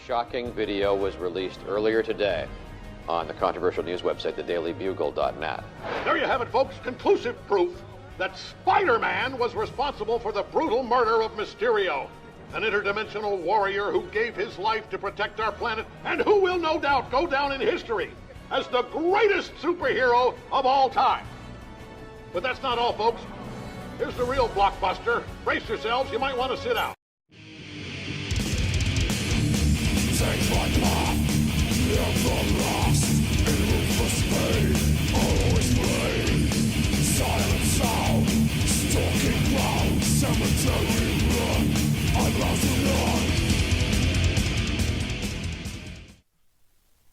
shocking video was released earlier today on the controversial news website, thedailybugle.net. There you have it, folks. Conclusive proof that Spider-Man was responsible for the brutal murder of Mysterio, an interdimensional warrior who gave his life to protect our planet and who will no doubt go down in history as the greatest superhero of all time. But that's not all, folks. Here's the real blockbuster. Brace yourselves, you might want to sit down. Take my path, never lost, in for speed, always bleed. Silent sound, stalking ground, cemetery run, I'm lost alone.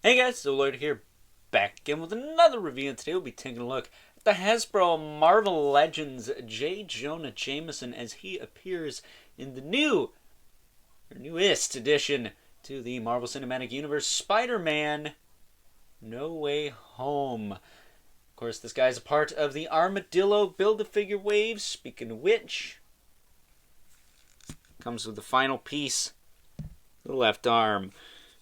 Hey guys, so Lloyd here, back again with another review, and today we'll be taking a look at the Hasbro Marvel Legends J. Jonah Jameson as he appears in the newest addition to the Marvel Cinematic Universe, Spider-Man No Way Home. Of course, this guy's a part of the Armadillo Build-A-Figure wave. Speaking of which, comes with the final piece, the left arm.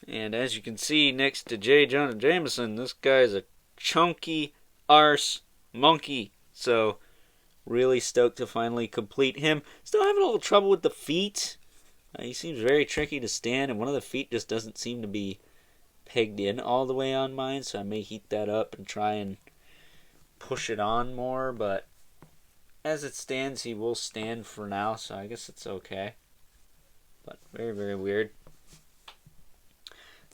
And as you can see next to J. Jonah Jameson, this guy's a chunky arse monkey. So, really stoked to finally complete him. Still having a little trouble with the feet. He seems very tricky to stand, and one of the feet just doesn't seem to be pegged in all the way on mine, so I may heat that up and try and push it on more, but as it stands, he will stand for now, so I guess it's okay. But very, very weird.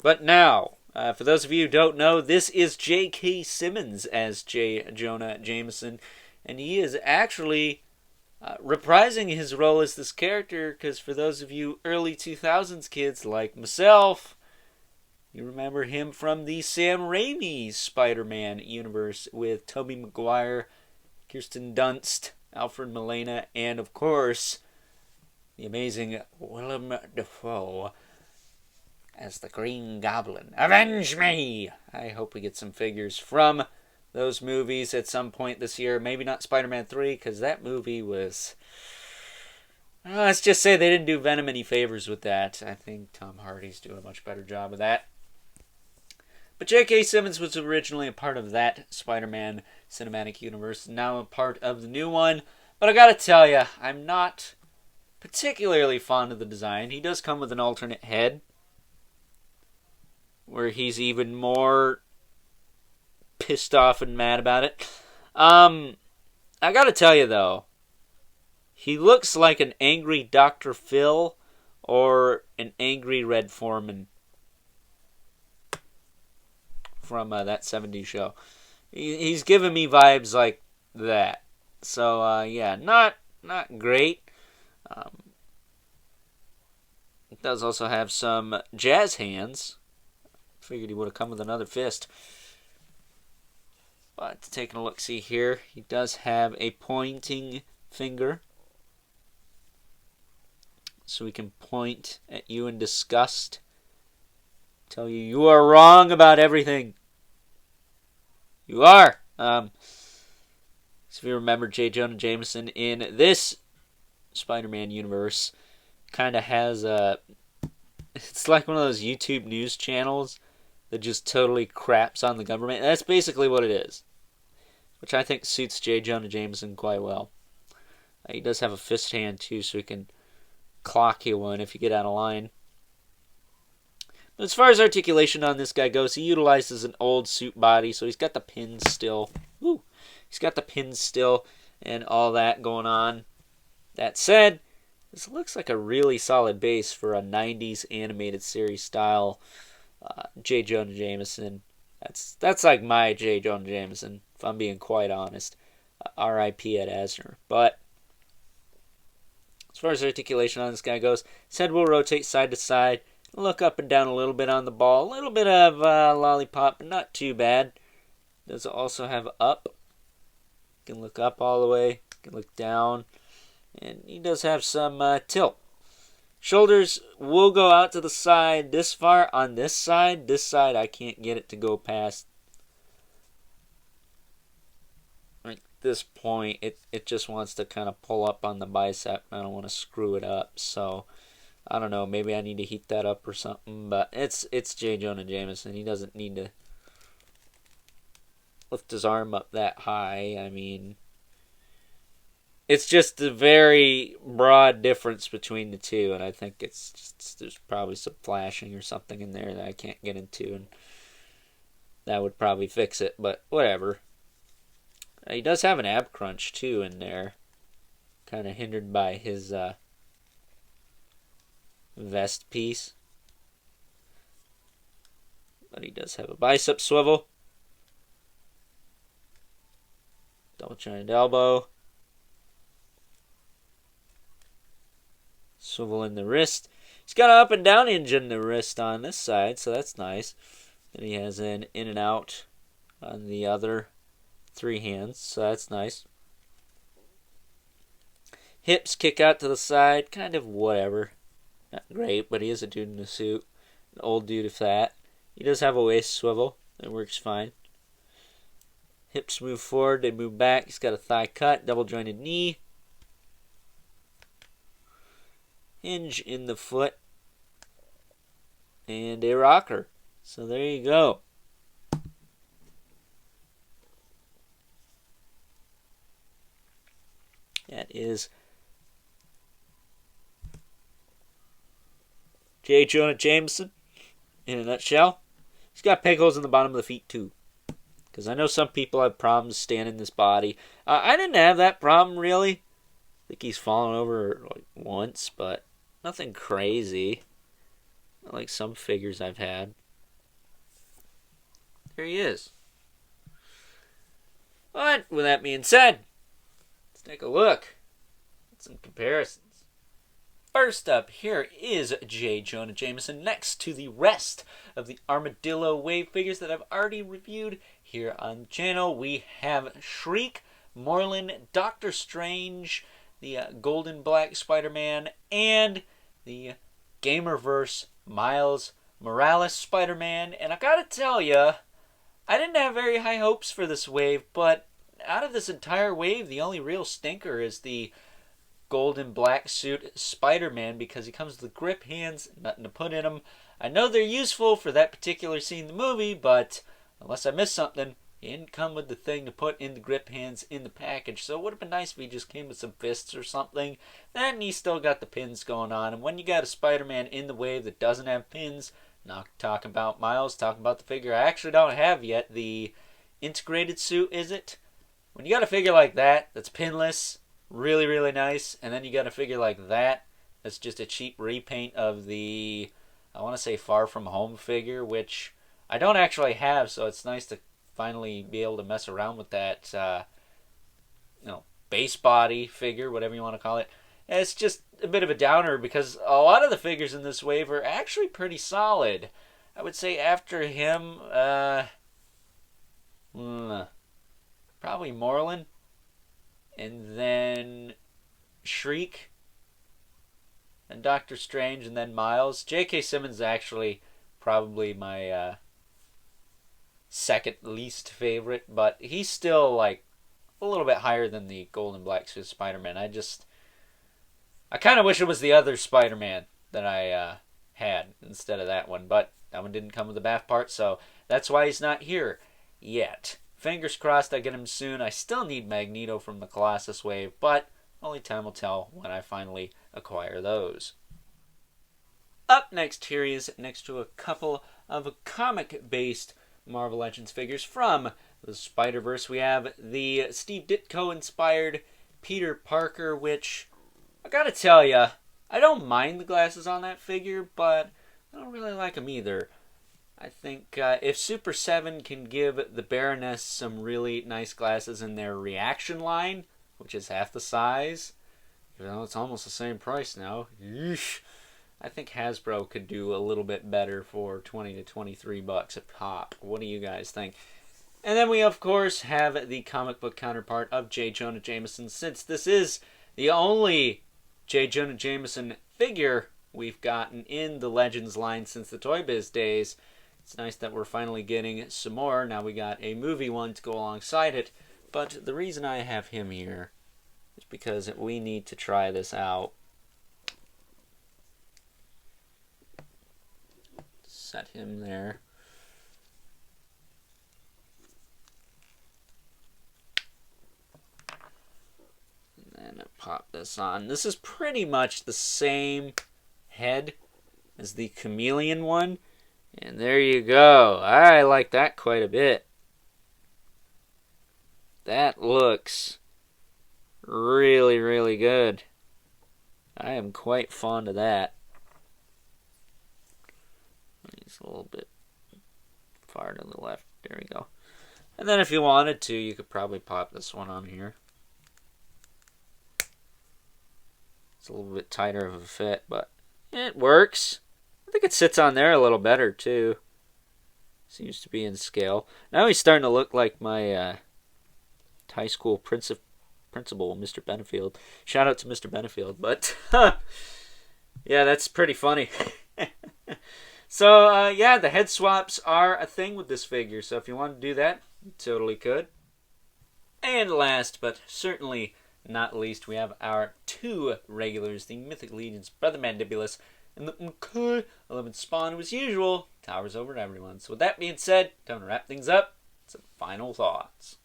But now, for those of you who don't know, this is J.K. Simmons as J. Jonah Jameson, and he is actually reprising his role as this character, because for those of you early 2000s kids like myself, you remember him from the Sam Raimi Spider-Man universe with Tobey Maguire, Kirsten Dunst, Alfred Molina, and of course, the amazing Willem Dafoe as the Green Goblin. Avenge me! I hope we get some figures from those movies at some point this year. Maybe not Spider-Man 3, because that movie was... let's just say they didn't do Venom any favors with that. I think Tom Hardy's doing a much better job of that. But J.K. Simmons was originally a part of that Spider-Man cinematic universe, now a part of the new one. But I gotta tell you, I'm not particularly fond of the design. He does come with an alternate head, where he's even more pissed off and mad about it. I gotta tell you though, he looks like an angry Dr. Phil or an angry Red Foreman from that 70s show. He's giving me vibes like that. So yeah, not great. It does also have some jazz hands. Figured he would have come with another fist. But taking a look, see here, he does have a pointing finger. So we can point at you in disgust. Tell you you are wrong about everything. You are. So if you remember, J. Jonah Jameson in this Spider-Man universe kind of has a... It's like one of those YouTube news channels that just totally craps on the government. That's basically what it is, which I think suits J. Jonah Jameson quite well. He does have a fist hand too, so he can clock you one if you get out of line. But as far as articulation on this guy goes, he utilizes an old suit body, so he's got the pins still. Woo! He's got the pins still and all that going on. That said, this looks like a really solid base for a 90s animated series style J. Jonah Jameson. That's like my J. Jonah Jameson, if I'm being quite honest. R.I.P. Ed Asner. But as far as articulation on this guy goes, his head will rotate side to side, look up and down a little bit on the ball, a little bit of lollipop, but not too bad. Does also have up. You can look up all the way, you can look down, and he does have some tilt. Shoulders will go out to the side this far. On this side I can't get it to go past like this point. It just wants to kind of pull up on the bicep. I don't want to screw it up. So I don't know, maybe I need to heat that up or something, but it's J. Jonah Jameson. He doesn't need to lift his arm up that high. I mean, it's just a very broad difference between the two, and I think it's just, there's probably some flashing or something in there that I can't get into, and that would probably fix it, but whatever. He does have an ab crunch, too, in there. Kind of hindered by his vest piece. But he does have a bicep swivel. Double jointed elbow. Swivel in the wrist. He's got an up and down hinge in the wrist on this side, so that's nice. Then he has an in and out on the other 3 hands, so that's nice. Hips kick out to the side, kind of whatever. Not great, but he is a dude in a suit. An old dude of that. He does have a waist swivel. That works fine. Hips move forward, they move back. He's got a thigh cut, double jointed knee. Hinge in the foot. And a rocker. So there you go. That is J. Jonah Jameson in a nutshell. He's got peg holes in the bottom of the feet too. Because I know some people have problems standing this body. I didn't have that problem really. I think he's fallen over like once, but nothing crazy. Not like some figures I've had. There he is. But with that being said, let's take a look at some comparisons. First up, here is J. Jonah Jameson next to the rest of the Armadillo wave figures that I've already reviewed here on the channel. We have Shriek, Moreland, Doctor Strange, the Golden Black Spider-Man, and the Gamerverse Miles Morales Spider-Man. And I gotta tell ya, I didn't have very high hopes for this wave, but out of this entire wave, the only real stinker is the Golden Black suit Spider-Man, because he comes with grip hands, nothing to put in them. I know they're useful for that particular scene in the movie, but unless I missed something, he didn't come with the thing to put in the grip hands in the package. So it would have been nice if he just came with some fists or something. Then he still got the pins going on. And when you got a Spider-Man in the wave that doesn't have pins, not talking about Miles, talking about the figure I actually don't have yet, the integrated suit, is it? When you got a figure like that, that's pinless, really, really nice, and then you got a figure like that, that's just a cheap repaint of the, I want to say Far From Home figure, which I don't actually have, so it's nice to finally be able to mess around with that, base body figure, whatever you want to call it. And it's just a bit of a downer, because a lot of the figures in this wave are actually pretty solid. I would say after him, probably Moreland, and then Shriek, and Doctor Strange, and then Miles. J.K. Simmons is actually probably my second least favorite, but he's still like a little bit higher than the Golden Black suit Spider-Man. I kind of wish it was the other Spider-Man that I had instead of that one, but that one didn't come with the bath part, so that's why he's not here yet. Fingers crossed I get him soon. I still need Magneto from the Colossus wave, but only time will tell when I finally acquire those. Up next here is next to a couple of comic-based Marvel Legends figures from the Spider-Verse. We have the Steve Ditko-inspired Peter Parker, which, I gotta tell ya, I don't mind the glasses on that figure, but I don't really like them either. I think if Super 7 can give the Baroness some really nice glasses in their reaction line, which is half the size, even though it's almost the same price now, yeesh, I think Hasbro could do a little bit better for $20 to $23 a pop. What do you guys think? And then we, of course, have the comic book counterpart of J. Jonah Jameson. Since this is the only J. Jonah Jameson figure we've gotten in the Legends line since the Toy Biz days, it's nice that we're finally getting some more. Now we got a movie one to go alongside it. But the reason I have him here is because we need to try this out. set him there. And then pop this on. This is pretty much the same head as the chameleon one. And there you go. I like that quite a bit. That looks really, really good. I am quite fond of that. He's a little bit far to the left. There we go. And then if you wanted to, you could probably pop this one on here. It's a little bit tighter of a fit, but it works. I think it sits on there a little better, too. Seems to be in scale. Now he's starting to look like my high school principal, Mr. Benefield. Shout out to Mr. Benefield. But, yeah, that's pretty funny. So, yeah, the head swaps are a thing with this figure. So if you want to do that, you totally could. And last, but certainly not least, we have our two regulars, the Mythic Legion's Brother Mandibulus and the McCoy 11 Spawn, who as usual towers over everyone. So with that being said, time to wrap things up. Some final thoughts.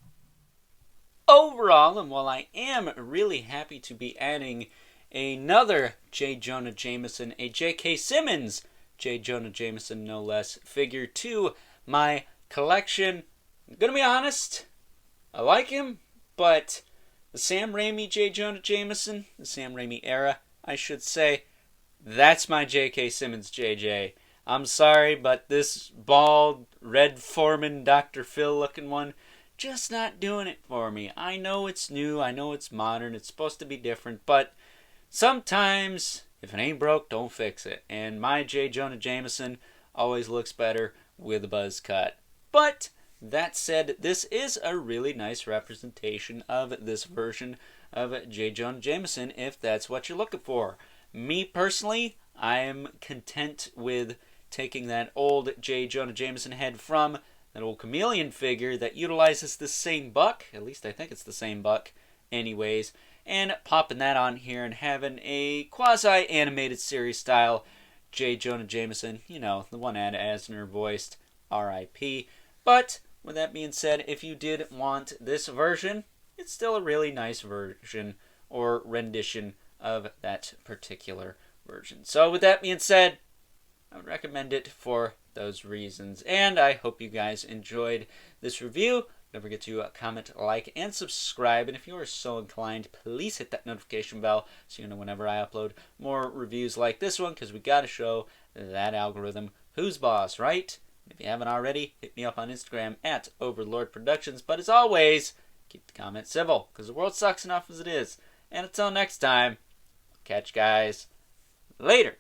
Overall, and while I am really happy to be adding another J. Jonah Jameson, a J.K. Simmons J. Jonah Jameson no less, figure to my collection, I'm gonna be honest, I like him, but the Sam Raimi J. Jonah Jameson, the Sam Raimi era, I should say, that's my J.K. Simmons JJ. I'm sorry, but this bald, Red Foreman, Dr. Phil looking one, just not doing it for me. I know it's new, I know it's modern, it's supposed to be different, but sometimes, if it ain't broke, don't fix it. And my J. Jonah Jameson always looks better with a buzz cut. But that said, this is a really nice representation of this version of J. Jonah Jameson, if that's what you're looking for. Me personally, I am content with taking that old J. Jonah Jameson head from that old chameleon figure that utilizes the same buck, at least I think it's the same buck anyways, and popping that on here and having a quasi-animated series style J. Jonah Jameson, you know, the one Ad Asner voiced, R.I.P. But with that being said, if you did want this version, it's still a really nice version or rendition of that particular version. So with that being said, I would recommend it for those reasons. And I hope you guys enjoyed this review. Don't forget to comment, like, and subscribe. And if you are so inclined, please hit that notification bell so you know whenever I upload more reviews like this one, because we got to show that algorithm who's boss, right? If you haven't already, hit me up on Instagram at Overlord Productions. But as always, keep the comments civil, because the world sucks enough as it is. And until next time, catch you guys later.